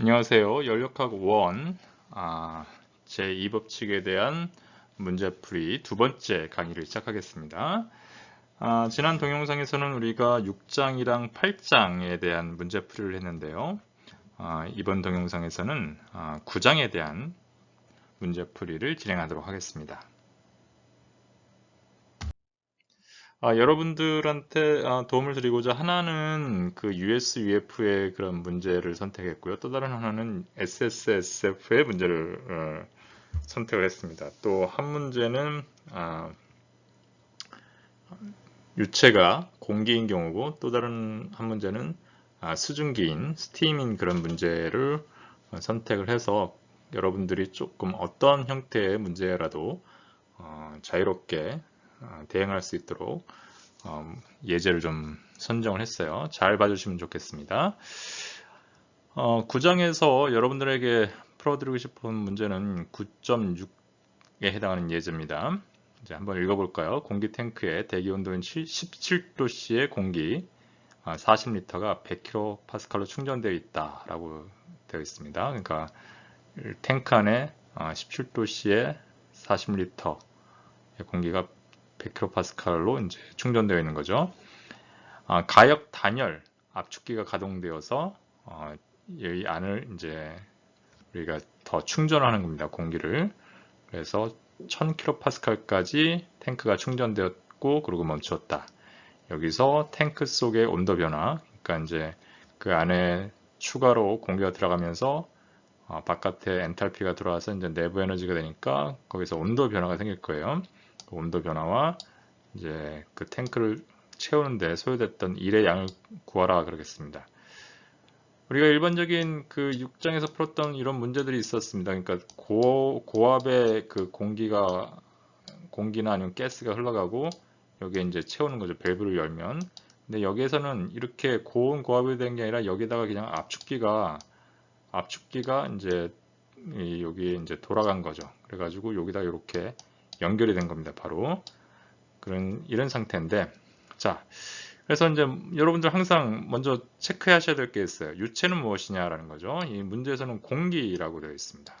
안녕하세요. 연력학 1 제2법칙에 대한 문제풀이 두 번째 강의를 시작하겠습니다. 지난 동영상에서는 우리가 6장이랑 8장에 대한 문제풀이를 했는데요. 이번 동영상에서는 9장에 대한 문제풀이를 진행하도록 하겠습니다. 여러분들한테 도움을 드리고자 하나는 그 USUF의 그런 문제를 선택했고요. 또 다른 하나는 SSSF의 문제를 선택을 했습니다. 또 한 문제는 유체가 공기인 경우고, 또 다른 한 문제는 수증기인 스팀인 그런 문제를 선택을 해서 여러분들이 조금 어떤 형태의 문제라도 자유롭게 대응할 수 있도록 예제를 좀 선정을 했어요. 잘 봐주시면 좋겠습니다. 9장에서 여러분들에게 풀어드리고 싶은 문제는 9.6에 해당하는 예제입니다. 이제 한번 읽어볼까요? 공기 탱크에 대기 온도인 17도씨의 공기 40리터가 100kPa로 충전되어 있다라고 되어 있습니다. 그러니까 탱크 안에 17도씨의 40리터 공기가 100kPa로 이제 충전되어 있는 거죠. 가역 단열 압축기가 가동되어서 이 안을 이제 우리가 더 충전하는 겁니다. 공기를. 그래서 1000kPa까지 탱크가 충전되었고 그리고 멈추었다. 여기서 탱크 속의 온도 변화, 그러니까 이제 그 안에 추가로 공기가 들어가면서 바깥에 엔탈피가 들어와서 이제 내부 에너지가 되니까 거기서 온도 변화가 생길 거예요. 그 온도 변화와 이제 그 탱크를 채우는데 소요됐던 일의 양을 구하라 그러겠습니다. 우리가 일반적인 그 6장에서 풀었던 이런 문제들이 있었습니다. 그러니까 고압의 그 공기나 아니면 가스가 흘러가고 여기에 이제 채우는 거죠. 밸브를 열면. 근데 여기에서는 이렇게 고온 고압이 된 게 아니라 여기다가 그냥 압축기가 이제 여기에 이제 돌아간 거죠. 그래가지고 여기다 이렇게 연결이 된 겁니다. 바로 이런 상태인데, 자, 그래서 이제 여러분들 항상 먼저 체크하셔야 될 게 있어요. 유체는 무엇이냐라는 거죠. 이 문제에서는 공기라고 되어 있습니다.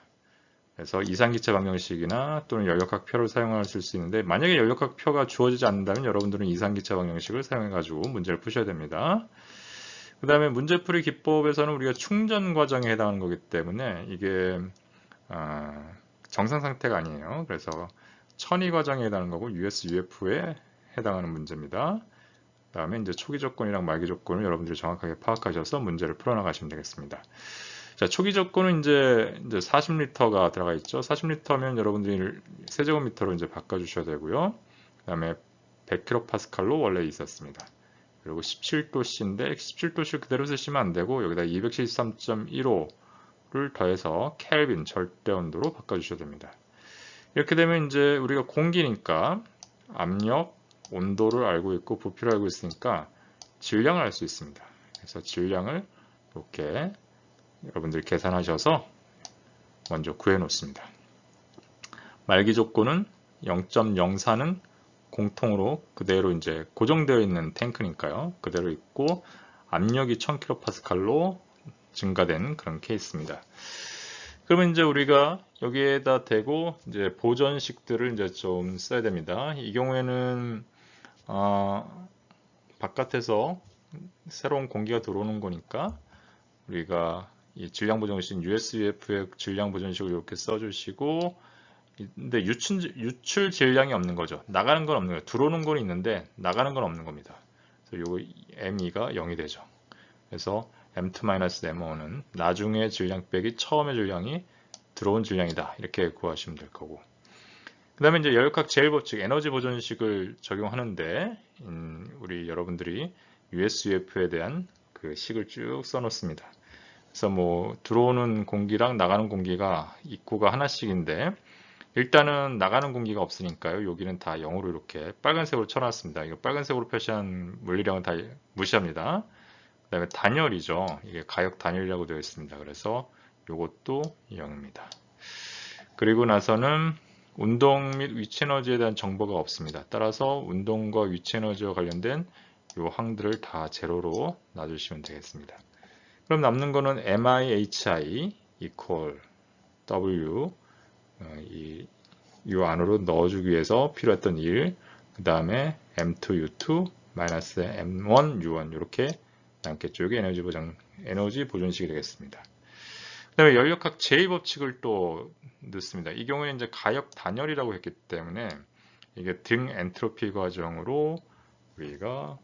그래서 이상기체 방정식이나 또는 연력학표를 사용하실 수 있는데, 만약에 연력학표가 주어지지 않는다면 여러분들은 이상기체 방정식을 사용해 가지고 문제를 푸셔야 됩니다. 그 다음에 문제풀이 기법에서는 우리가 충전 과정에 해당하는 거기 때문에 이게 정상 상태가 아니에요. 그래서 천이 과정에 해당하는 거고 USUF에 해당하는 문제입니다. 그 다음에 이제 초기 조건이랑 말기 조건을 여러분들이 정확하게 파악하셔서 문제를 풀어나가시면 되겠습니다. 자, 초기 조건은 이제 40리터가 들어가 있죠. 40리터면 여러분들이 세제곱미터로 이제 바꿔주셔야 되고요. 그 다음에 100kPa로 원래 있었습니다. 그리고 17도씨인데 17도씨 그대로 쓰시면 안 되고 여기다 273.15를 더해서 켈빈 절대 온도로 바꿔주셔야 됩니다. 이렇게 되면 이제 우리가 공기니까 압력, 온도를 알고 있고 부피를 알고 있으니까 질량을 알 수 있습니다. 그래서 질량을 이렇게 여러분들이 계산하셔서 먼저 구해 놓습니다. 말기 조건은 0.04는 공통으로 그대로 이제 고정되어 있는 탱크니까요. 그대로 있고 압력이 1000kPa로 증가된 그런 케이스입니다. 그러면 이제 우리가 여기에다 대고 이제 보전식들을 이제 좀 써야 됩니다. 이 경우에는 바깥에서 새로운 공기가 들어오는 거니까 우리가 이 질량 보정식 USUF의 질량 보정식을 이렇게 써주시고, 근데 유출 질량이 없는 거죠. 나가는 건 없는 거예요. 들어오는 건 있는데 나가는 건 없는 겁니다. 그래서 요 M2가 0이 되죠. 그래서 M2-M1은 나중에 질량 빼기 처음의 질량이 들어온 질량이다. 이렇게 구하시면 될 거고. 그 다음에 이제 연력학 제일법칙 에너지 보존식을 적용하는데, 우리 여러분들이 USUF에 대한 그 식을 쭉 써놓습니다. 그래서 뭐 들어오는 공기랑 나가는 공기가 입구가 하나씩인데, 일단은 나가는 공기가 없으니까요. 여기는 다 0으로 이렇게 빨간색으로 쳐놨습니다. 이거 빨간색으로 표시한 물리량은 다 무시합니다. 그 다음에 단열이죠. 이게 가역 단열이라고 되어 있습니다. 그래서 이것도 0입니다. 그리고 나서는 운동 및 위치 에너지에 대한 정보가 없습니다. 따라서 운동과 위치 에너지와 관련된 이 항들을 다 제로로 놔주시면 되겠습니다. 그럼 남는 거는 MIHI equal W 이 안으로 넣어주기 위해서 필요했던 일, 그 다음에 M2U2 마이너스 M1U1 이렇게 남겠죠. 이게 에너지 보존식이 되겠습니다. 그 다음에 연력학 제2법칙을 또 넣습니다. 이 경우에 이제 가역 단열이라고 했기 때문에 이게 등 엔트로피 과정으로 우리가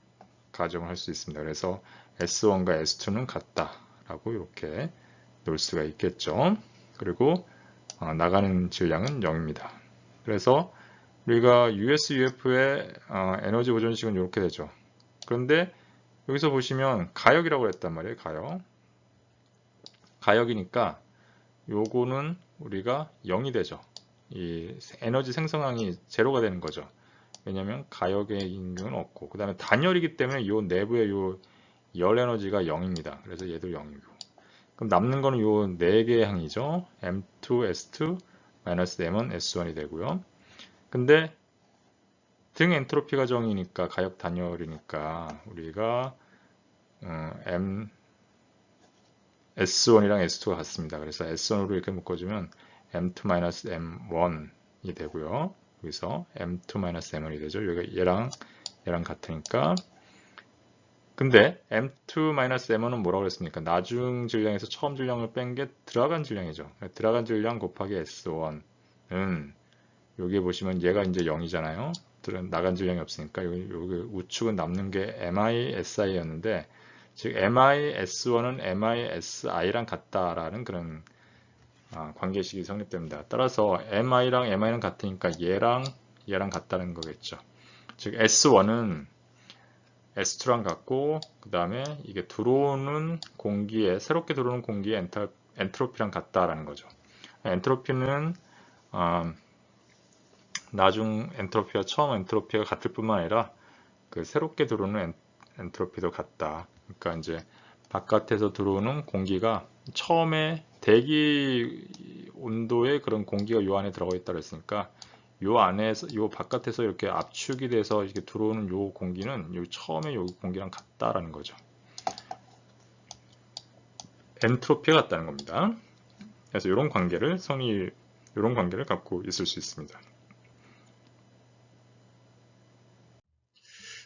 가정을 할 수 있습니다. 그래서 S1과 S2는 같다라고 이렇게 놓을 수가 있겠죠. 그리고 나가는 질량은 0입니다. 그래서 우리가 USUF의 에너지 보존식은 이렇게 되죠. 그런데 여기서 보시면 가역이라고 했단 말이에요. 가역이니까 요거는 우리가 0이 되죠. 이 에너지 생성량이 제로가 되는 거죠. 왜냐하면 가역의 인경은 없고, 그 다음에 단열이기 때문에 요 내부의 요 열 에너지가 0입니다. 그래서 얘도 0이고. 그럼 남는 거는 요 4개의 항이죠. M2, S2, -M1, S1이 되고요. 근데 등 엔트로피가 0이니까 가역 단열이니까 우리가 S1이랑 S2가 같습니다. 그래서 S1으로 이렇게 묶어주면 M2-M1이 되고요. 여기서 M2-M1이 되죠. 여기가 얘랑 같으니까. 근데 M2-M1은 뭐라고 그랬습니까? 나중 질량에서 처음 질량을 뺀 게 들어간 질량이죠. 들어간 질량 곱하기 S1은 여기에 보시면 얘가 이제 0이잖아요. 나간 질량이 없으니까 여기 우측은 남는 게 MISI였는데 즉 MIS1은 MISI랑 같다라는 그런 관계식이 성립됩니다. 따라서 MI랑 MI는 같으니까 얘랑 같다는 거겠죠. 즉 S1은 S2랑 같고 그 다음에 이게 새롭게 들어오는 공기의 엔트로피랑 같다라는 거죠. 엔트로피는 나중 엔트로피와 처음 엔트로피가 같을 뿐만 아니라 그 새롭게 들어오는 엔트로피도 같다. 그러니까 이제 바깥에서 들어오는 공기가 처음에 대기 온도의 그런 공기가 요 안에 들어가 있다고 했으니까 요 바깥에서 이렇게 압축이 돼서 이렇게 들어오는 요 공기는 처음에 요 공기랑 같다라는 거죠. 엔트로피가 같다는 겁니다. 그래서 이런 관계를 갖고 있을 수 있습니다.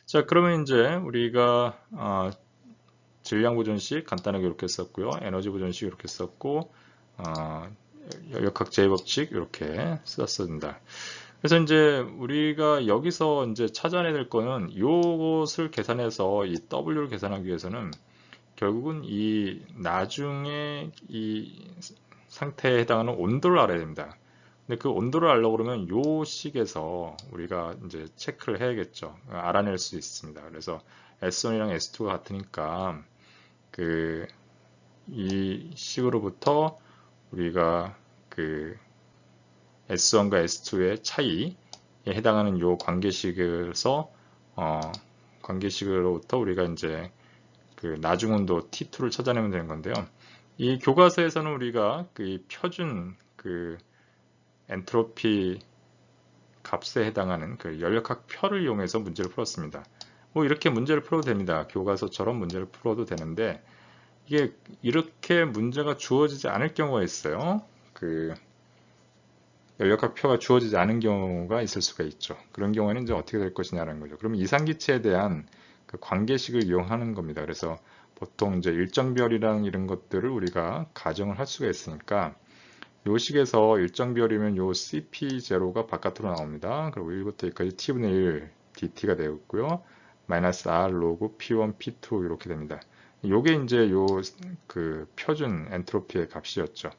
자, 그러면 이제 우리가 질량 보존식 간단하게 이렇게 썼고요. 에너지 보존식 이렇게 썼고 연력학 제2법칙 이렇게 썼습니다. 그래서 이제 우리가 여기서 이제 찾아낼 거는 이것을 계산해서 이 W를 계산하기 위해서는 결국은 이 나중에 이 상태에 해당하는 온도를 알아야 됩니다. 근데 그 온도를 알려고 그러면 요 식에서 우리가 이제 체크를 해야겠죠. 알아낼 수 있습니다. 그래서 S1이랑 S2가 같으니까 이 식으로부터 우리가 S1과 S2의 차이에 해당하는 요 관계식으로부터 우리가 이제 나중 온도 T2를 찾아내면 되는 건데요. 이 교과서에서는 우리가 표준 엔트로피 값에 해당하는 연력학 표를 이용해서 문제를 풀었습니다. 뭐 이렇게 문제를 풀어도 됩니다. 교과서처럼 문제를 풀어도 되는데 이게 이렇게 문제가 주어지지 않을 경우가 있어요. 연력학 표가 주어지지 않은 경우가 있을 수가 있죠. 그런 경우에는 이제 어떻게 될 것이냐는 거죠. 그러면 이상기체에 대한 관계식을 이용하는 겁니다. 그래서 보통 이제 일정별이랑 이런 것들을 우리가 가정을 할 수가 있으니까 요 식에서 일정별이면 요 CP0가 바깥으로 나옵니다. 그리고 1부터 2까지 T분의 1 DT가 되었고요. 마이너스 R 로그 P1, P2 이렇게 됩니다. 요게 이제 표준 엔트로피의 값이었죠.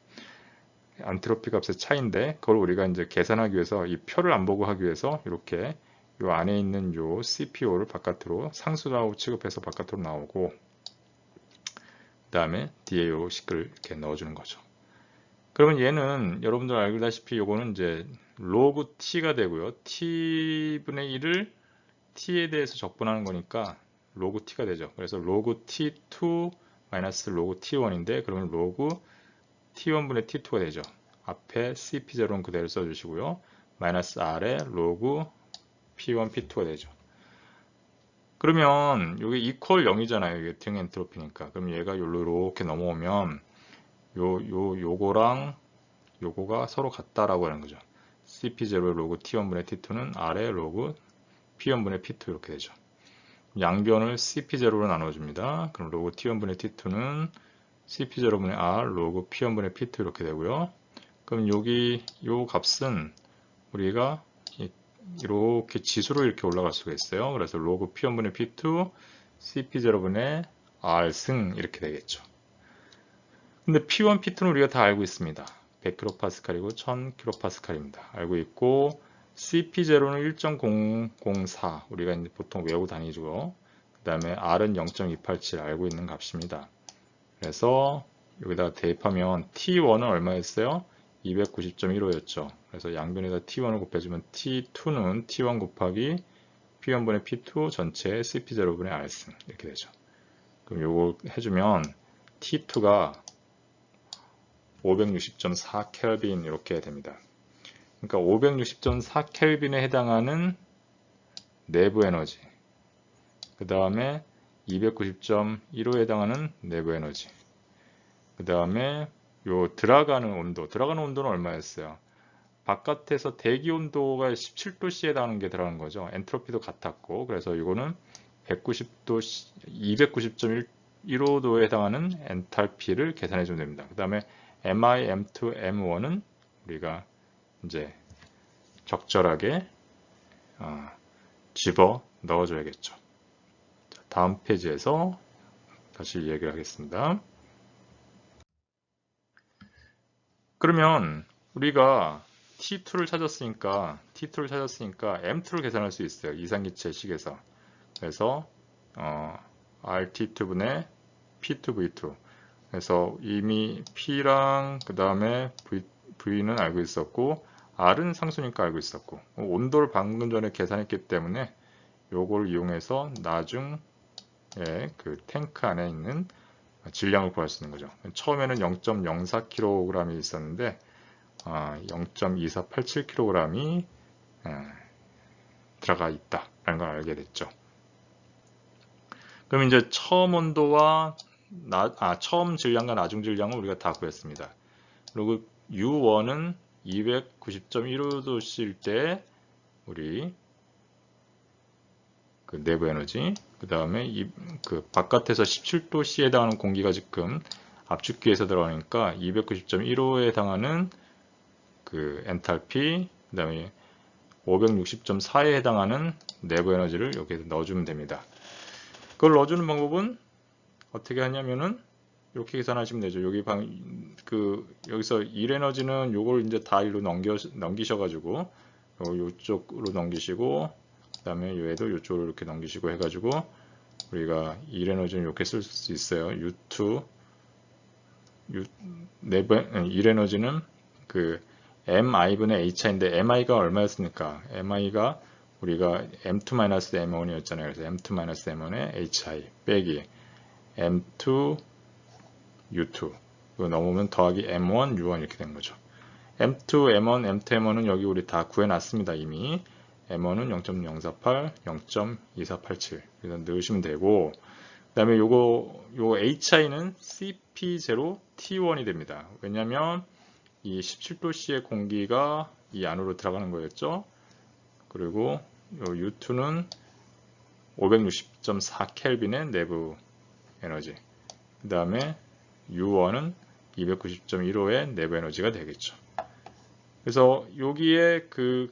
엔트로피 값의 차이인데 그걸 우리가 이제 계산하기 위해서 이 표를 안 보고 하기 위해서 이렇게 요 안에 있는 요 CPO를 바깥으로 상수라고 취급해서 바깥으로 나오고 그 다음에 뒤에 요 식을 이렇게 넣어주는 거죠. 그러면 얘는 여러분들 알다시피 요거는 이제 로그 t가 되고요. t분의 1을 t에 대해서 적분하는 거니까 로그 t가 되죠. 그래서 로그 t2 마이너스 로그 t1인데 그러면 로그 t1분의 t2가 되죠. 앞에 cp0는 그대로 써주시고요. 마이너스 r에 로그 p1, p2가 되죠. 그러면 여기 equal 0이잖아요. 이게 등 엔트로피니까. 그럼 얘가 이렇게 넘어오면 요거랑 요거가 서로 같다라고 하는 거죠. CP0 로그 T1분의 T2는 R의 로그 P1분의 P2 이렇게 되죠. 양변을 CP0로 나눠줍니다. 그럼 로그 T1분의 T2는 CP0분의 R 로그 P1분의 P2 이렇게 되고요. 그럼 여기 요 값은 우리가 이렇게 지수로 이렇게 올라갈 수가 있어요. 그래서 로그 P1분의 P2 CP0분의 R 승 이렇게 되겠죠. 근데 P1, P2는 우리가 다 알고 있습니다. 100kPa이고 1000kPa입니다. 알고 있고 CP0는 1.004 우리가 이제 보통 외우고 다니죠. 그 다음에 R은 0.287 알고 있는 값입니다. 그래서 여기다가 대입하면 T1은 얼마였어요? 290.15였죠. 그래서 양변에다 T1을 곱해주면 T2는 T1 곱하기 P1분의 P2 전체 CP0분의 R승 이렇게 되죠. 그럼 요거 해주면 T2가 560.4 켈빈 이렇게 됩니다. 그러니까 560.4 켈빈에 해당하는 내부 에너지, 그 다음에 290.15에 해당하는 내부 에너지, 그 다음에 요 들어가는 온도는 얼마였어요? 바깥에서 대기 온도가 17도씨에 해당하는 게 들어가는 거죠. 엔트로피도 같았고, 그래서 이거는 190도, 290.15도에 해당하는 엔탈피를 계산해 주면 됩니다. 그 다음에 MI, M2, M1은 우리가 이제 적절하게 집어 넣어줘야겠죠. 다음 페이지에서 다시 얘기를 하겠습니다. 그러면 우리가 T2를 찾았으니까 M2를 계산할 수 있어요. 이상기체 식에서. 그래서 RT2분의 P2V2. 그래서 이미 P랑 그 다음에 V는 알고 있었고 R은 상수니까 알고 있었고 온도를 방금 전에 계산했기 때문에 요걸 이용해서 나중에 그 탱크 안에 있는 질량을 구할 수 있는 거죠. 처음에는 0.04kg이 있었는데 0.2487kg이 들어가 있다라는 걸 알게 됐죠. 그럼 이제 처음 온도와 처음 질량과 나중 질량을 우리가 다 구했습니다. 그리고 U1은 290.15도씨일 때 우리 그 내부 에너지, 그 다음에 그 바깥에서 17도씨에 해당하는 공기가 지금 압축기에서 들어가니까 290.15에 해당하는 그 엔탈피, 그 다음에 560.4에 해당하는 내부 에너지를 여기에 넣어주면 됩니다. 그걸 넣어주는 방법은 어떻게 하냐면은 이렇게 계산하시면 되죠. 여기서 1에너지는 요걸 이제 다 일로 넘기셔가지고 요쪽으로 넘기시고 그 다음에 얘도 요쪽으로 이렇게 넘기시고 해가지고 우리가 1에너지는 이렇게 쓸 수 있어요. U2 1에너지는 그 MI분의 HI인데 MI가 얼마였습니까? MI가 우리가 M2-M1이었잖아요. 그래서 M2-M1의 HI 빼기 M2 U2 이거 넘으면 더하기 M1 U1 이렇게 된 거죠. M2 M1 M2 M1은 여기 우리 다 구해놨습니다. 이미 M1은 0.048 0.2487 그래서 넣으시면 되고 그 다음에 요 HI는 CP0 T1이 됩니다. 왜냐면 이 17도씨의 공기가 이 안으로 들어가는 거였죠. 그리고 요 U2는 560.4 켈빈의 내부 에너지. 그 다음에 U1은 290.15의 내부 에너지가 되겠죠. 그래서 여기에 그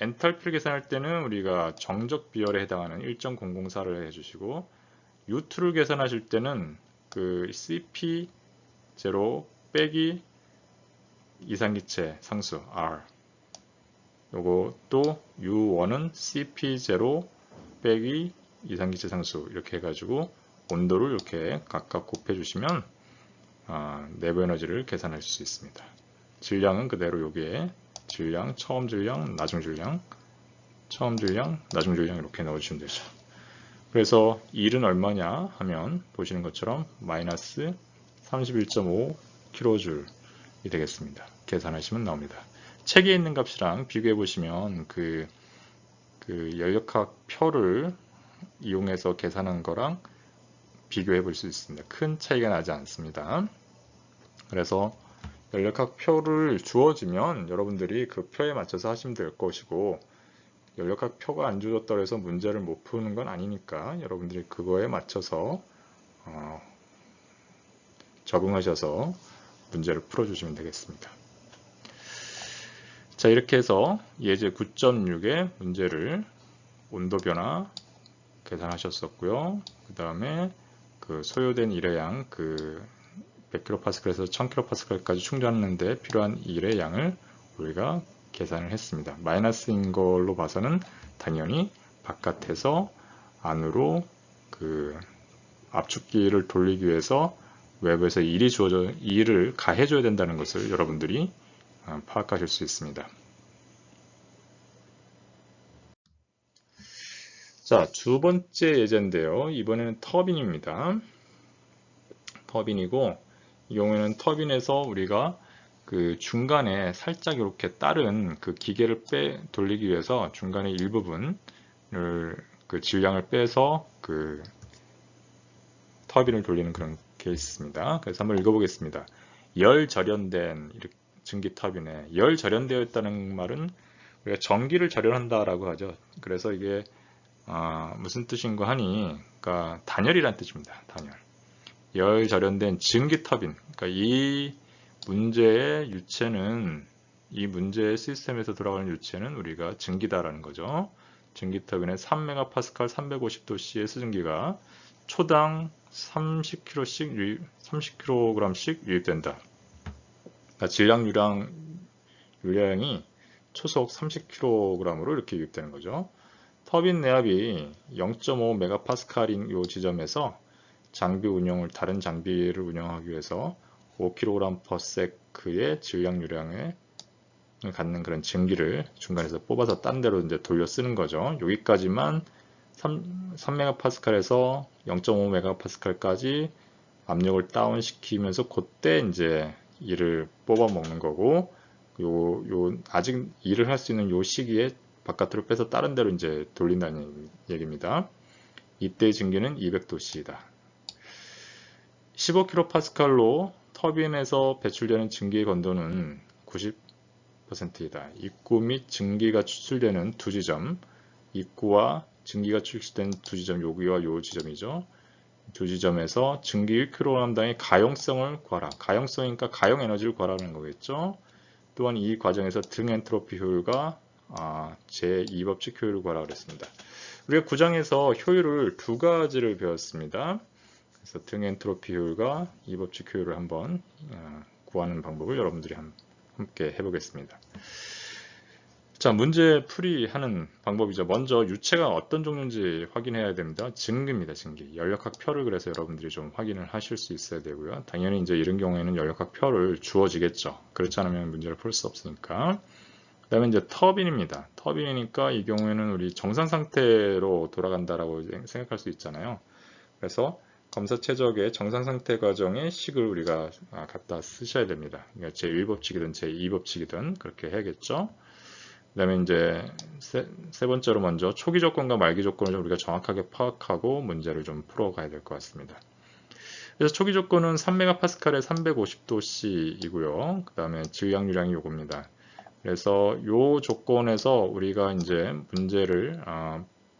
엔탈피를 계산할 때는 우리가 정적 비열에 해당하는 1.004를 해주시고 U2를 계산하실 때는 그 CP0 빼기 이상기체 상수 R 요거 또 U1은 CP0 빼기 이상기체 상수 이렇게 해가지고 온도를 이렇게 각각 곱해주시면 내부 에너지를 계산할 수 있습니다. 질량은 그대로 여기에 질량, 처음 질량, 나중 질량, 처음 질량, 나중 질량 이렇게 넣어주시면 되죠. 그래서 1은 얼마냐 하면 보시는 것처럼 마이너스 31.5kJ이 되겠습니다. 계산하시면 나옵니다. 책에 있는 값이랑 비교해 보시면 그 연력학 표를 이용해서 계산한 거랑 비교해 볼 수 있습니다. 큰 차이가 나지 않습니다. 그래서 연력학 표를 주어지면 여러분들이 그 표에 맞춰서 하시면 될 것이고, 연력학 표가 안 주어졌다고 해서 문제를 못 푸는 건 아니니까 여러분들이 그거에 맞춰서 적응하셔서 문제를 풀어주시면 되겠습니다. 자, 이렇게 해서 예제 9.6의 문제를 온도 변화 계산하셨었고요. 그 다음에 그 소요된 일의 양, 그 100kPa에서 1000kPa까지 충전하는데 필요한 일의 양을 우리가 계산을 했습니다. 마이너스인 걸로 봐서는 당연히 바깥에서 안으로 그 압축기를 돌리기 위해서 외부에서 일을 가해줘야 된다는 것을 여러분들이 파악하실 수 있습니다. 자, 두 번째 예제인데요. 이번에는 터빈입니다. 터빈이고, 이 경우에는 터빈에서 우리가 그 중간에 살짝 이렇게 다른 그 기계를 돌리기 위해서 중간에 일부분을 그 질량을 빼서 그 터빈을 돌리는 그런 케이스입니다. 그래서 한번 읽어보겠습니다. 열 절연된 증기 터빈에 열 절연되어 있다는 말은 우리가 전기를 절연한다라고 하죠. 그래서 이게 무슨 뜻인가 하니, 그러니까 단열이란 뜻입니다. 단열. 열 절연된 증기 터빈. 그러니까 이 문제의 유체는, 이 문제의 시스템에서 돌아가는 유체는 우리가 증기다라는 거죠. 증기 터빈에 3MPa 350도씨의 수증기가 초당 30kg씩 유입된다. 그러니까 질량 유량이 초속 30kg으로 이렇게 유입되는 거죠. 터빈 내압이 0.5MPa인 이 지점에서 다른 장비를 운영하기 위해서 5kg/s의 질량 유량에 갖는 그런 증기를 중간에서 뽑아서 딴 데로 이제 돌려 쓰는 거죠. 여기까지만 3MPa에서 0.5MPa까지 압력을 다운시키면서 그때 이제 일을 뽑아 먹는 거고, 아직 일을 할 수 있는 요 시기에 바깥으로 빼서 다른 데로 이제 돌린다는 얘기입니다. 이때 증기는 200도씨이다. 15kPa로 터빈에서 배출되는 증기의 건도는 90%이다. 입구 및 증기가 추출되는 두 지점, 입구와 증기가 추출된 두 지점, 여기와 요 지점이죠. 두 지점에서 증기 1kg당의 가용성을 구하라. 가용성이니까 가용 에너지를 구하라는 거겠죠. 또한 이 과정에서 등 엔트로피 효율과 제2법칙 효율을 구하라 그랬습니다. 우리가 9장에서 효율을 두 가지를 배웠습니다. 그래서 등 엔트로피 효율과 2법칙 효율을 한번 구하는 방법을 여러분들이 함께 해보겠습니다. 자, 문제 풀이하는 방법이죠. 먼저 유체가 어떤 종류인지 확인해야 됩니다. 증기입니다. 증기. 연력학 표를 그래서 여러분들이 좀 확인을 하실 수 있어야 되고요. 당연히 이제 이런 경우에는 연력학 표를 주어지겠죠. 그렇지 않으면 문제를 풀 수 없으니까. 그 다음에 이제 터빈입니다. 터빈이니까 이 경우에는 우리 정상 상태로 돌아간다라고 생각할 수 있잖아요. 그래서 검사 최적의 정상 상태 과정의 식을 우리가 갖다 쓰셔야 됩니다. 그러니까 제1법칙이든 제2법칙이든 그렇게 해야겠죠. 그 다음에 이제 세 번째로 먼저 초기 조건과 말기 조건을 좀 우리가 정확하게 파악하고 문제를 좀 풀어가야 될 것 같습니다. 그래서 초기 조건은 3MPa에 350도씨이고요. 그 다음에 질량 유량이 요겁니다. 그래서 요 조건에서 우리가 이제 문제를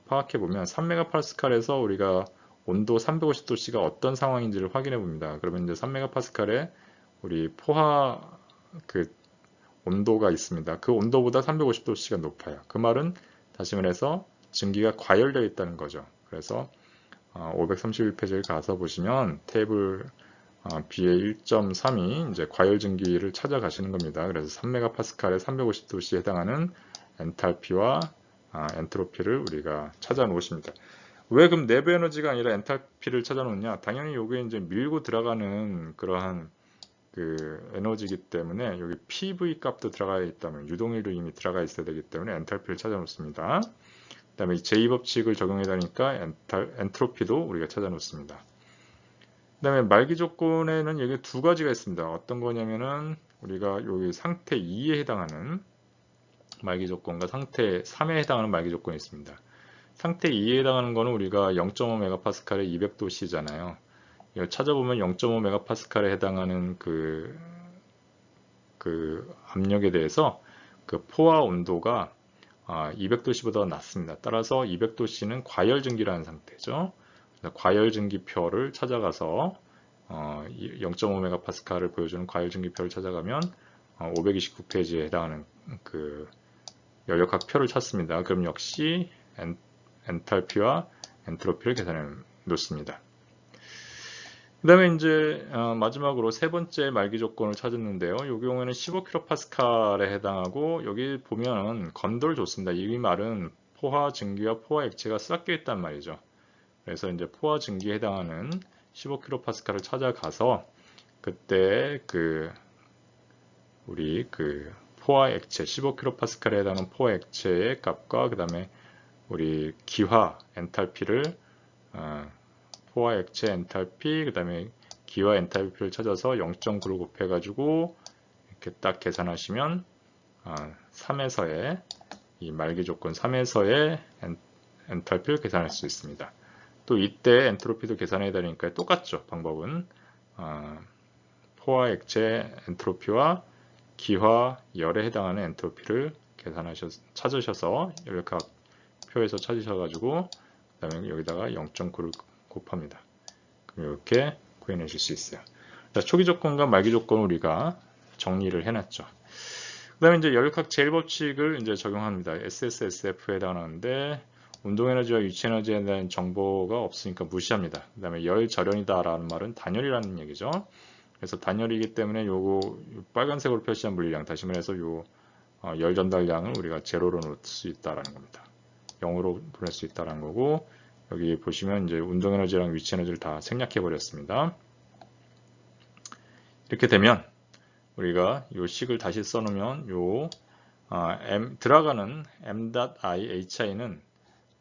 파악해 보면 3MPa에서 우리가 온도 350도씨가 어떤 상황인지를 확인해 봅니다. 그러면 이제 3MPa에 우리 포화 온도가 있습니다. 그 온도보다 350도씨가 높아요. 그 말은 다시 말해서 증기가 과열되어 있다는 거죠. 그래서 531페이지를 가서 보시면 테이블 B의 1.3이 이제 과열 증기를 찾아가시는 겁니다. 그래서 3MPa에 350도씨에 해당하는 엔탈피와 엔트로피를 우리가 찾아 놓으십니다. 왜 그럼 내부 에너지가 아니라 엔탈피를 찾아 놓느냐? 당연히 여기에 이제 밀고 들어가는 그러한 그 에너지이기 때문에 여기 PV 값도 들어가 있다면 유동일도 이미 들어가 있어야 되기 때문에 엔탈피를 찾아 놓습니다. 그 다음에 제2법칙을 적용해 다니까 엔트로피도 우리가 찾아 놓습니다. 그 다음에 말기 조건에는 여기 두 가지가 있습니다. 어떤 거냐면은 우리가 여기 상태 2에 해당하는 말기 조건과 상태 3에 해당하는 말기 조건이 있습니다. 상태 2에 해당하는 거는 우리가 0.5MPa에 200도씨잖아요. 찾아보면 0.5MPa에 해당하는 그 압력에 대해서 그 포화 온도가 200도씨보다 낮습니다. 따라서 200도씨는 과열증기라는 상태죠. 과열증기표를 찾아가서 0.5MPa를 보여주는 과열증기표를 찾아가면 529페이지에 해당하는 그 열역학 표를 찾습니다. 그럼 역시 엔탈피와 엔트로피를 계산해 놓습니다. 그 다음에 이제 마지막으로 세 번째 말기 조건을 찾았는데요. 이 경우에는 15kPa에 해당하고 여기 보면은 건도를 줬습니다. 이 말은 포화 증기와 포화 액체가 섞여 있단 말이죠. 그래서 이제 포화 증기에 해당하는 15kPa를 찾아가서 그때 우리 포화 액체 15kPa에 해당하는 포화 액체의 값과 그 다음에 우리 기화 엔탈피를 포화 액체 엔탈피 그 다음에 기화 엔탈피를 찾아서 0.9를 곱해 가지고 이렇게 딱 계산하시면 3에서의 이 말기 조건 3에서의 엔탈피를 계산할 수 있습니다. 또 이때 엔트로피도 계산해야 되니까 똑같죠. 방법은 포화 액체 엔트로피와 기화 열에 해당하는 엔트로피를 찾으셔서 열역학 표에서 찾으셔가지고 그 다음에 여기다가 0.9를 곱합니다. 그럼 이렇게 구해내실 수 있어요. 자, 초기 조건과 말기 조건을 우리가 정리를 해놨죠. 그 다음에 이제 열역학 제1법칙을 이제 적용합니다. SSSF에 해당하는데 운동에너지와 위치에너지에 대한 정보가 없으니까 무시합니다. 그 다음에 열절연이다 라는 말은 단열이라는 얘기죠. 그래서 단열이기 때문에 요거 빨간색으로 표시한 물리량, 다시 말해서 요 열 전달량을 우리가 제로로 놓을 수 있다라는 겁니다. 0으로 보낼 수 있다는 거고, 여기 보시면 이제 운동에너지랑 위치에너지를 다 생략해 버렸습니다. 이렇게 되면 우리가 요 식을 다시 써놓으면 요 들어가는 m.i.hi는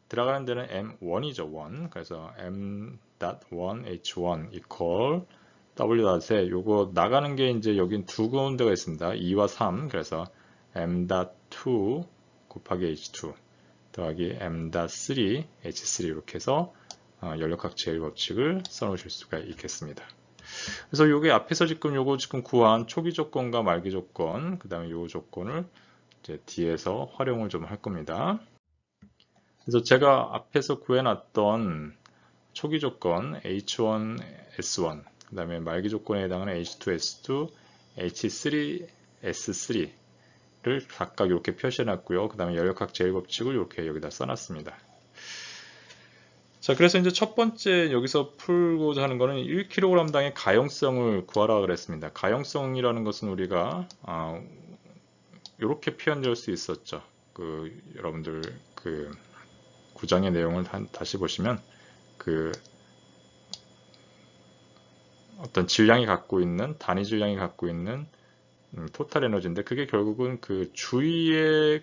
들어가는 데는 m1이죠. 1. 그래서 m.1h1 equal w.에 요거 나가는 게 이제 여긴 두 가운데가 있습니다. 2와 3. 그래서 m.2 곱하기 h2 더하기 m.3 h3 이렇게 해서 열역학 제1법칙을 써놓으실 수가 있겠습니다. 그래서 요게 앞에서 요거 지금 구한 초기 조건과 말기 조건, 그 다음에 요 조건을 이제 뒤에서 활용을 좀 할 겁니다. 그래서 제가 앞에서 구해놨던 초기 조건 H1, S1, 그 다음에 말기 조건에 해당하는 H2, S2, H3, S3를 각각 이렇게 표시해놨고요. 그 다음에 열역학 제1법칙을 이렇게 여기다 써놨습니다. 자, 그래서 이제 첫 번째 여기서 풀고자 하는 거는 1kg당의 가용성을 구하라 그랬습니다. 가용성이라는 것은 우리가 이렇게 표현될 수 있었죠. 여러분들 구장의 내용을 다시 보시면 어떤 질량이 갖고 있는 단위 질량이 갖고 있는 토탈 에너지인데 그게 결국은 주위의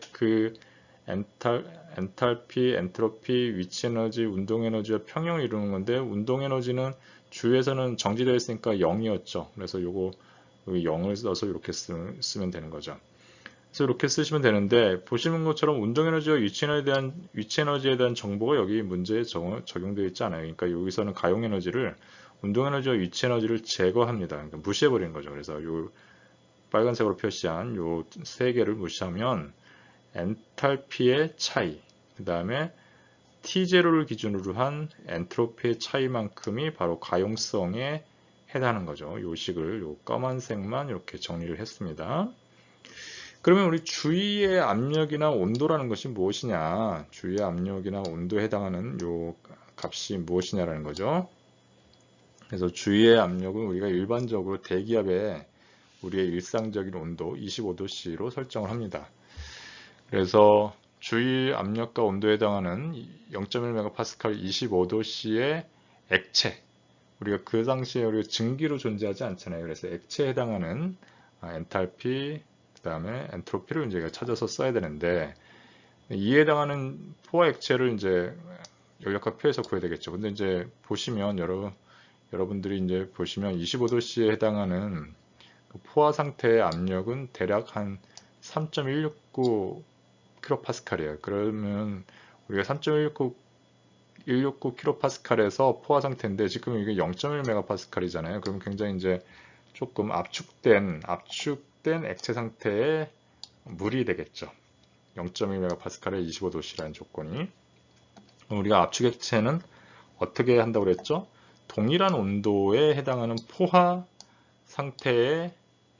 엔탈피, 엔트로피, 위치 에너지, 운동 에너지와 평형을 이루는 건데 운동 에너지는 주위에서는 정지되어 있으니까 0이었죠. 그래서 요거 0을 써서 이렇게 쓰면 되는 거죠. 그래서 이렇게 쓰시면 되는데 보시는 것처럼 운동 에너지와 위치 에너지에 대한 정보가 여기 문제에 적용되어 있지 않아요. 그러니까 여기서는 가용 에너지를 운동 에너지와 위치 에너지를 제거합니다. 그러니까 무시해 버리는 거죠. 그래서 요 빨간색으로 표시한 요 세 개를 무시하면 엔탈피의 차이, 그 다음에 T0를 기준으로 한 엔트로피의 차이만큼이 바로 가용성에 해당하는 거죠. 요 식을 요 까만색만 이렇게 정리를 했습니다. 그러면 우리 주위의 압력이나 온도라는 것이 무엇이냐? 주위의 압력이나 온도에 해당하는 요 값이 무엇이냐라는 거죠. 그래서 주위의 압력은 우리가 일반적으로 대기압에 우리의 일상적인 온도 25도씨로 설정을 합니다. 그래서 주위 압력과 온도에 해당하는 0.1MPa 25도씨의 액체, 우리가 그 당시에 우리가 증기로 존재하지 않잖아요. 그래서 액체에 해당하는 엔탈피, 그 다음에 엔트로피를 이제 찾아서 써야 되는데 이에 해당하는 포화 액체를 이제 열역학 표에서 구해야 되겠죠. 근데 이제 보시면 여러분들이 이제 보시면 25도씨에 해당하는 포화 상태의 압력은 대략 한 3.169kPa이에요. 그러면 우리가 169kPa에서 포화 상태인데 지금 이게 0.1MPa이잖아요. 그럼 굉장히 이제 조금 압축된 액체 상태의 물이 되겠죠. 0.1MPa에 25도씨라는 조건이. 그럼 우리가 압축 액체는 어떻게 한다고 그랬죠? 동일한 온도에 해당하는 포화 상태의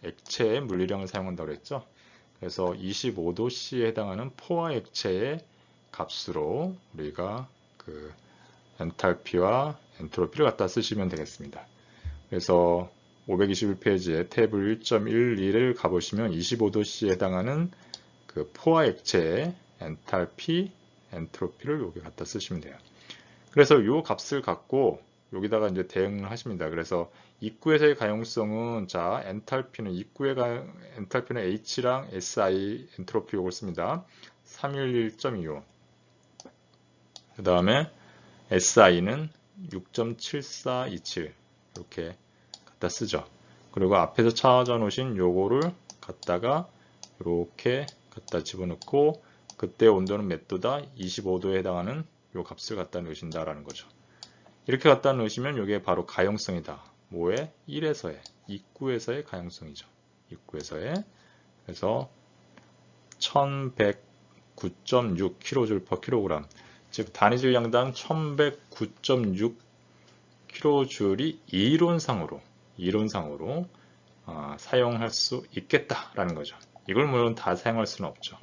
액체의 물리량을 사용한다고 그랬죠. 그래서 25도씨에 해당하는 포화 액체의 값으로 우리가 그 엔탈피와 엔트로피를 갖다 쓰시면 되겠습니다. 그래서 521페이지에 탭을 1.12를 가보시면 25도씨에 해당하는 그 포화 액체의 엔탈피, 엔트로피를 여기 갖다 쓰시면 돼요. 그래서 이 값을 갖고 여기다가 이제 대응을 하십니다. 그래서 입구에서의 가용성은 자 엔탈피는 입구의 엔탈피는 H랑 SI 엔트로피 요걸 씁니다. 311.25. 그 다음에 SI는 6.7427 이렇게 갖다 쓰죠. 그리고 앞에서 찾아 놓으신 요거를 갖다가 이렇게 갖다 집어넣고 그때 온도는 몇 도다? 25도에 해당하는 요 값을 갖다 넣으신다라는 거죠. 이렇게 갖다 넣으시면 이게 바로 가용성이다. 뭐에? 1에서의 입구에서의 가용성이죠. 입구에서의. 그래서 1109.6 kJ/kg. 즉 단위질 양당 1109.6 kJ이 이론상으로 사용할 수 있겠다라는 거죠. 이걸 물론 다 사용할 수는 없죠.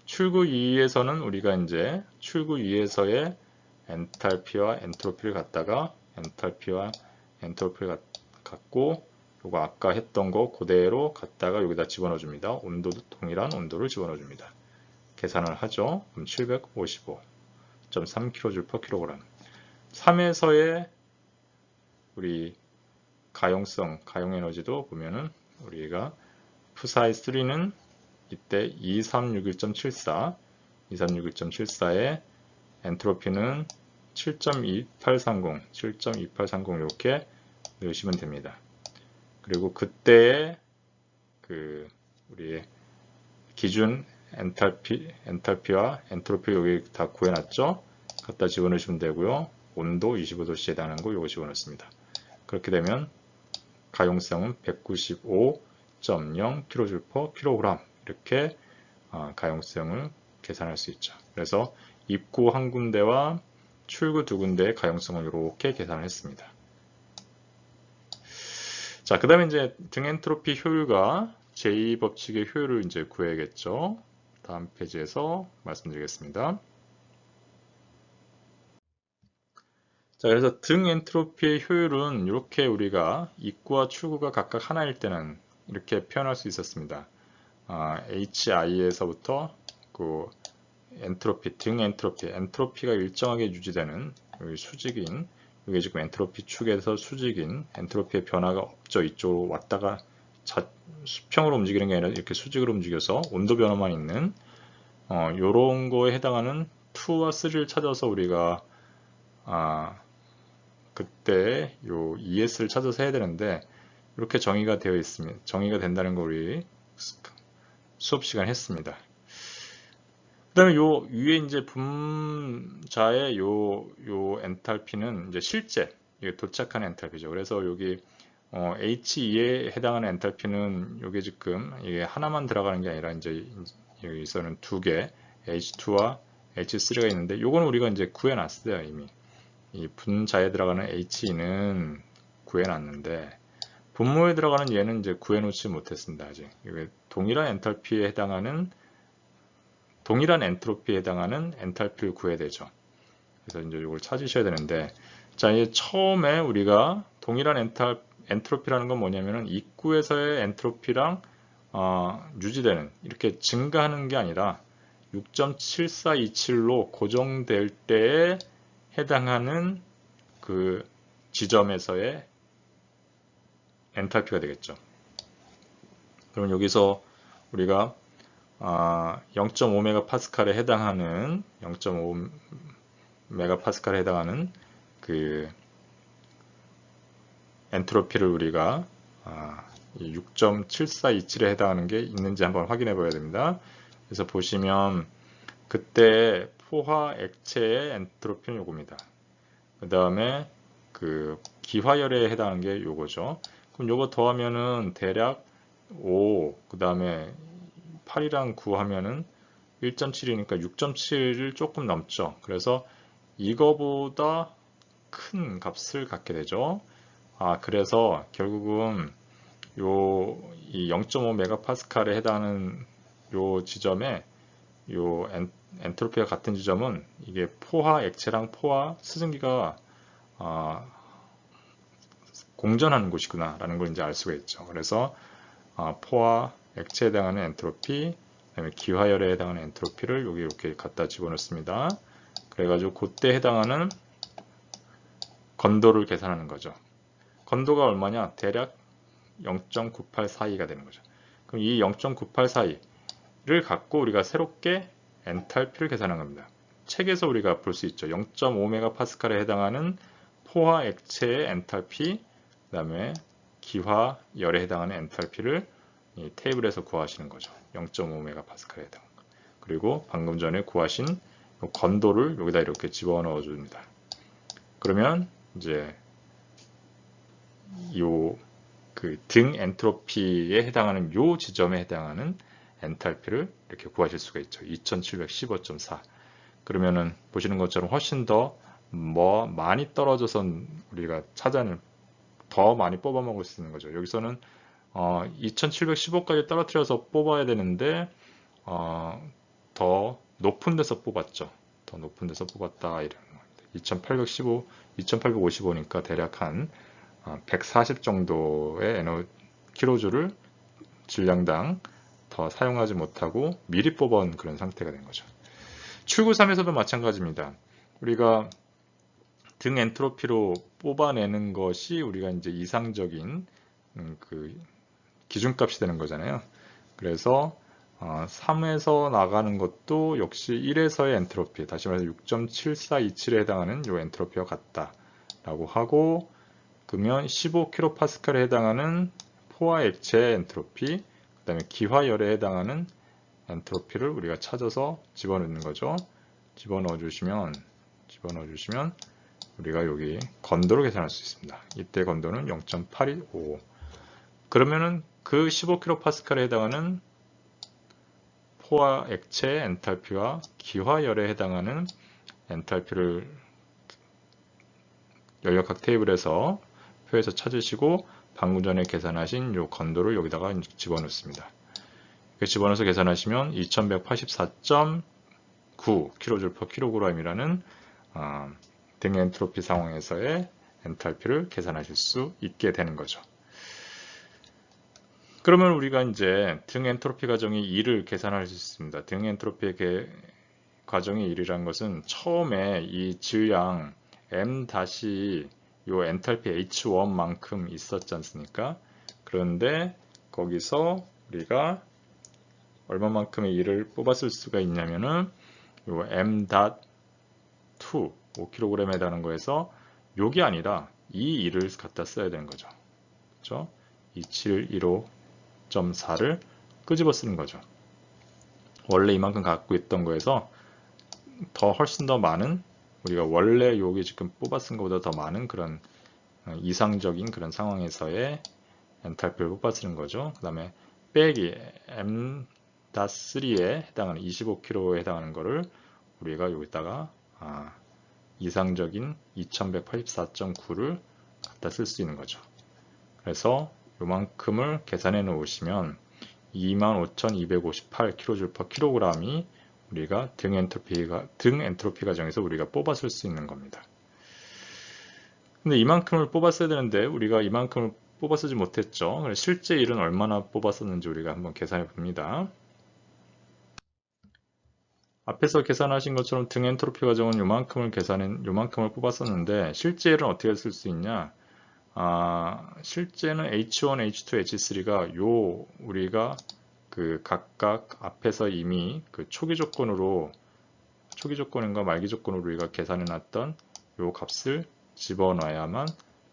출구 2에서는 우리가 이제 출구 2에서의 엔탈피와 엔트로피를 갖다가 엔탈피와 엔트로피를 갖고 요거 아까 했던 거 그대로 갖다가 여기다 집어넣어 줍니다. 온도도 동일한 온도를 집어넣어 줍니다. 계산을 하죠. 그럼 755.3 kJ/kg. 3에서의 우리 가용 에너지도 보면은 우리가 푸사이 3는 이때 2361.74의 엔트로피는 7.2830 이렇게 넣으시면 됩니다. 그리고 그때의 그 우리 기준 엔탈피와 엔트로피 여기 다 구해놨죠? 갖다 집어넣으시면 되고요. 온도 25도씨에 해당하는 거 요거 집어넣습니다. 그렇게 되면 가용성은 195.0 kJ/kg 이렇게 가용성을 계산할 수 있죠. 그래서 입구 한 군데와 출구 두 군데의 가용성을 이렇게 계산을 했습니다. 자, 그 다음에 이제 등 엔트로피 효율과 제2법칙의 효율을 이제 구해야겠죠. 다음 페이지에서 말씀드리겠습니다. 자, 그래서 등 엔트로피의 효율은 이렇게 우리가 입구와 출구가 각각 하나일 때는 이렇게 표현할 수 있었습니다. HI에서부터 그 엔트로피, 등 엔트로피가 일정하게 유지되는 여기 수직인, 이게 지금 엔트로피 축에서 수직인 엔트로피의 변화가 없죠. 이쪽으로 왔다가 수평으로 움직이는 게 아니라 이렇게 수직으로 움직여서 온도 변화만 있는 요런 거에 해당하는 2와 3를 찾아서 우리가 그때 요 ES를 찾아서 해야 되는데 이렇게 정의가 되어 있습니다. 정의가 된다는 거 우리 수업 시간에 했습니다. 그 다음에 요 위에 이제 분자의 요 엔탈피는 이제 실제 도착하는 엔탈피죠. 그래서 여기 HE에 해당하는 엔탈피는 요게 지금 이게 하나만 들어가는 게 아니라 이제 여기서는 두 개 H2와 H3가 있는데 요거는 우리가 이제 구해놨어요. 이미 이 분자에 들어가는 HE는 구해놨는데 분모에 들어가는 얘는 이제 구해놓지 못했습니다. 아직 이게 동일한 엔탈피에 해당하는 동일한 엔트로피에 해당하는 엔탈피를 구해야 되죠. 그래서 이제 이걸 찾으셔야 되는데, 자, 이제 처음에 우리가 동일한 엔트로피라는 건 뭐냐면은 입구에서의 엔트로피랑 유지되는 이렇게 증가하는 게 아니라 6.7427로 고정될 때에 해당하는 그 지점에서의 엔탈피가 되겠죠. 그럼 여기서 우리가 0.5MPa에 해당하는 0.5MPa에 해당하는 그 엔트로피를 우리가 6.7427에 해당하는 게 있는지 한번 확인해 봐야 됩니다. 그래서 보시면 그때 포화 액체의 엔트로피는 요겁니다. 그 다음에 그 기화열에 해당하는 게 요거죠. 그럼 요거 더하면은 대략 5, 그 다음에 8이랑 9 하면은 1.7이니까 6.7을 조금 넘죠. 그래서 이거보다 큰 값을 갖게 되죠. 그래서 결국은 이 0.5 메가파스칼에 해당하는 요 지점에 요 엔트로피가 같은 지점은 이게 포화 액체랑 포화 수증기가 공전하는 곳이구나 라는 걸 이제 알 수가 있죠. 그래서 포화 액체에 해당하는 엔트로피, 그다음에 기화열에 해당하는 엔트로피를 여기 이렇게 갖다 집어넣습니다. 그래가지고 그때 해당하는 건도를 계산하는 거죠. 건도가 얼마냐? 대략 0.9842가 되는 거죠. 그럼 이 0.9842를 갖고 우리가 새롭게 엔탈피를 계산한 겁니다. 책에서 우리가 볼 수 있죠. 0.5메가파스칼에 해당하는 포화 액체의 엔탈피, 그 다음에 기화열에 해당하는 엔탈피를 이 테이블에서 구하시는 거죠. 0.5메가파스칼에 해당하는 거. 그리고 방금 전에 구하신 건도를 여기다 이렇게 집어넣어 줍니다. 그러면 이제 요 그 등 엔트로피에 해당하는 요 지점에 해당하는 엔탈피를 이렇게 구하실 수가 있죠. 2715.4. 그러면은 보시는 것처럼 훨씬 더 많이 떨어져서 우리가 찾아낼 더 많이 뽑아 먹을 수 있는 거죠. 여기서는 2715까지 떨어뜨려서 뽑아야 되는데 더 높은 데서 뽑았죠. 더 높은 데서 뽑았다 이런 겁니다. 2855니까 대략 한 140 정도의 킬로줄을 질량당 더 사용하지 못하고 미리 뽑아온 그런 상태가 된 거죠. 출구3에서도 마찬가지입니다. 우리가 등 엔트로피로 뽑아내는 것이 우리가 이제 이상적인 그 기준값이 되는 거잖아요. 그래서 3에서 나가는 것도 역시 1에서의 엔트로피, 다시 말해서 6.7427에 해당하는 요 엔트로피와 같다라고 하고, 그러면 15kPa에 해당하는 포화 액체의 엔트로피, 그 다음에 기화열에 해당하는 엔트로피를 우리가 찾아서 집어넣는 거죠. 집어넣어 주시면 우리가 여기 건도를 계산할 수 있습니다. 이때 건도는 0.825. 그러면은 그 15kPa에 해당하는 포화 액체 엔탈피와 기화열에 해당하는 엔탈피를 연력학 테이블에서 표에서 찾으시고 방금 전에 계산하신 요 건도를 여기다가 집어넣습니다. 집어넣어서 계산하시면 2184.9kJ/kg이라는 등 엔트로피 상황에서의 엔탈피를 계산하실 수 있게 되는 거죠. 그러면 우리가 이제 등 엔트로피 과정의 1을 계산할 수 있습니다. 등 엔트로피 과정의 1이라는 것은 처음에 이 질량 m 요 엔탈피 H1만큼 있었지 않습니까? 그런데 거기서 우리가 얼마만큼의 1을 뽑았을 수가 있냐면은 요 m.2 5kg에 해당하는 거에서 요게 아니라 이 1을 갖다 써야 되는 거죠. 그렇죠? 2715.4를 끄집어 쓰는 거죠. 원래 이만큼 갖고 있던 거에서 훨씬 더 많은, 우리가 원래 여기 지금 뽑아 쓴 것보다 더 많은 그런 이상적인 그런 상황에서의 엔탈피를 뽑아 쓰는 거죠. 그 다음에 빼기 m.3에 해당하는 25kg에 해당하는 거를 우리가 여기다가 이상적인 2184.9를 갖다 쓸 수 있는 거죠. 그래서 요만큼을 계산해 놓으시면 25,258kJ/kg이 우리가 등 엔트로피 과정에서 우리가 뽑았을 수 있는 겁니다. 근데 이만큼을 뽑았어야 되는데 우리가 이만큼을 뽑아쓰지 못했죠. 그래서 실제 1은 얼마나 뽑았었는지 우리가 한번 계산해 봅니다. 앞에서 계산하신 것처럼 등 엔트로피 과정은 요만큼을 뽑았었는데 실제 1은 어떻게 쓸 수 있냐? 실제는 H1, H2, H3가 우리가 그 각각 앞에서 이미 그 초기 조건인가 말기 조건으로 우리가 계산해 놨던 요 값을 집어넣어야만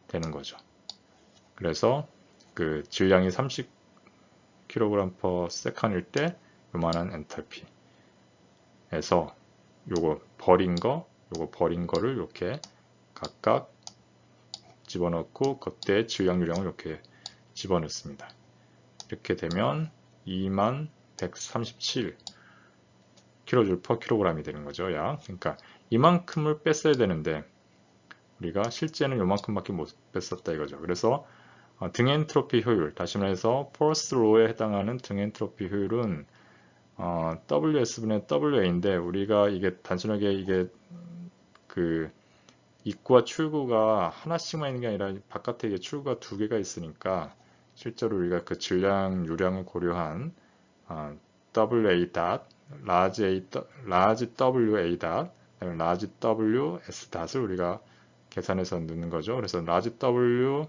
되는 거죠. 그래서 그 질량이 30kg/s일 때 요만한 엔탈피에서 요거 버린 거를 이렇게 각각 집어넣고 그때 질량 유량을 이렇게 집어넣습니다. 이렇게 되면 2137 kJ/kg이 되는 거죠. 약. 그러니까 이만큼을 뺐어야 되는데 우리가 실제는 요만큼밖에 못 뺐었다 이거죠. 그래서 등 엔트로피 효율, 다시 말해서 포스트 로에 해당하는 등 엔트로피 효율은 WS분의 WA인데 우리가 이게 단순하게 이게 그 입구와 출구가 하나씩만 있는 게 아니라 바깥에 이게 출구가 두 개가 있으니까 실제로 우리가 그 질량 유량을 고려한 WA 닷, large WA 닷, large WS 닷을 우리가 계산해서 넣는 거죠. 그래서 large WS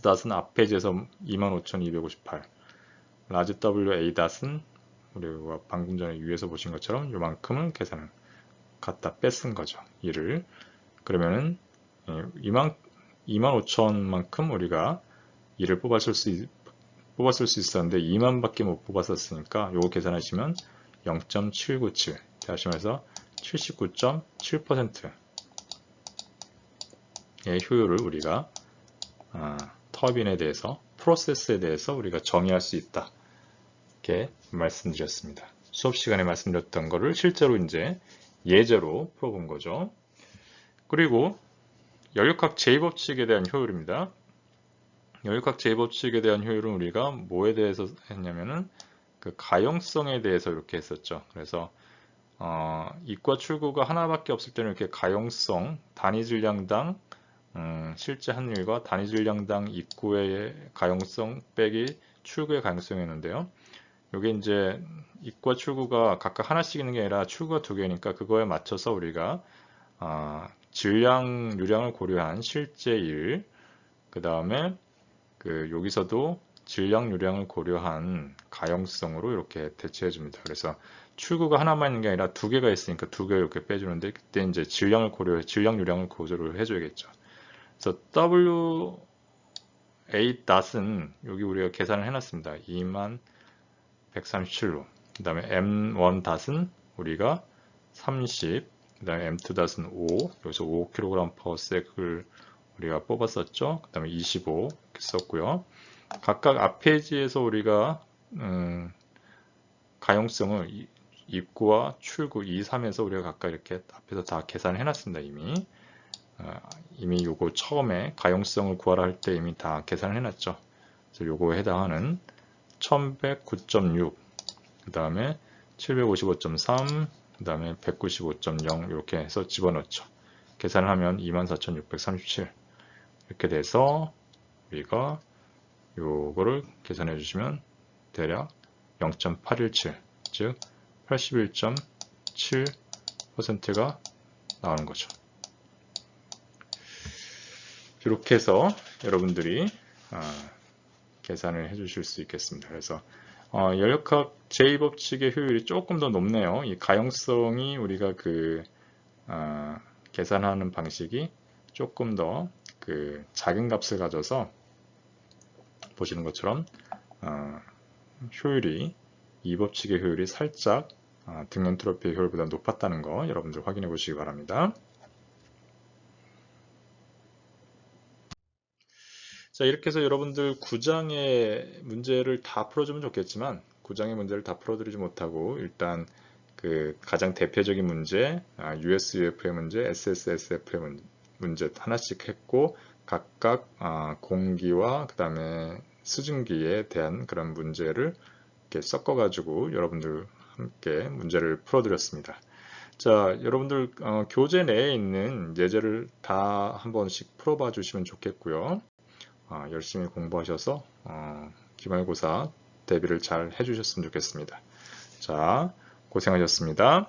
닷은 앞에 제에서 25,258, large WA 닷은 우리가 방금 전에 위에서 보신 것처럼 요만큼을 계산을 갖다 뺐은 거죠. 이를 그러면은 25,000만큼 우리가 이를 뽑았을 수 있었는데 2만밖에 못 뽑았었으니까 요거 계산하시면 0.797 다시 말해서 79.7%의 효율을 우리가 터빈에 대해서 프로세스에 대해서 우리가 정의할 수 있다 이렇게 말씀드렸습니다. 수업 시간에 말씀드렸던 거를 실제로 이제 예제로 풀어본 거죠. 그리고 연력학 제2법칙에 대한 효율입니다. 연력학 제2법칙에 대한 효율은 우리가 뭐에 대해서 했냐면은 그 가용성에 대해서 이렇게 했었죠. 그래서 입과 출구가 하나밖에 없을 때는 이렇게 가용성, 단위 질량당 실제 한일과 단위 질량당 입구의 가용성 빼기 출구의 가용성이었는데요. 이게 이제 입과 출구가 각각 하나씩 있는 게 아니라 출구가 두 개니까 그거에 맞춰서 우리가 질량, 유량을 고려한 실제 일, 그 다음에 여기서도 질량, 유량을 고려한 가용성으로 이렇게 대체해 줍니다. 그래서 출구가 하나만 있는 게 아니라 두 개가 있으니까 두 개 이렇게 빼주는데 그때 이제 질량, 유량을 고조를 해줘야겠죠. 그래서 WA 닷은 여기 우리가 계산을 해놨습니다. 2137로. 그 다음에 M1 닷은 우리가 30, 그 다음에 M2 닷은 5, 여기서 5kg/s을 우리가 뽑았었죠. 그 다음에 25 이렇게 썼고요. 각각 앞 페이지에서 우리가 가용성을 입구와 출구 2, 3에서 우리가 각각 이렇게 앞에서 다 계산해 놨습니다. 이미 요거 처음에 가용성을 구하라 할 때 이미 다 계산을 해놨죠. 그래서 요거에 해당하는 1109.6, 그 다음에 755.3, 그 다음에 195.0 이렇게 해서 집어넣죠. 계산을 하면 24,637 이렇게 돼서 우리가 요거를 계산해 주시면 대략 0.817, 즉 81.7%가 나오는 거죠. 이렇게 해서 여러분들이 계산을 해 주실 수 있겠습니다. 그래서 연력학 제2법칙의 효율이 조금 더 높네요. 이 가용성이 우리가 계산하는 방식이 조금 더 작은 값을 가져서 보시는 것처럼 효율이 이 법칙의 효율이 살짝 등 엔트로피의 효율보다 높았다는 거 여러분들 확인해 보시기 바랍니다. 자, 이렇게 해서 여러분들 9장의 문제를 다 풀어주면 좋겠지만 9장의 문제를 다 풀어드리지 못하고 일단 가장 대표적인 문제, USUF의 문제, SSSF의 문제 하나씩 했고 각각 공기와 그 다음에 수증기에 대한 그런 문제를 이렇게 섞어가지고 여러분들 함께 문제를 풀어드렸습니다. 자, 여러분들 교재 내에 있는 예제를 다 한 번씩 풀어봐 주시면 좋겠고요. 열심히 공부하셔서 기말고사 대비를 잘 해주셨으면 좋겠습니다. 자, 고생하셨습니다.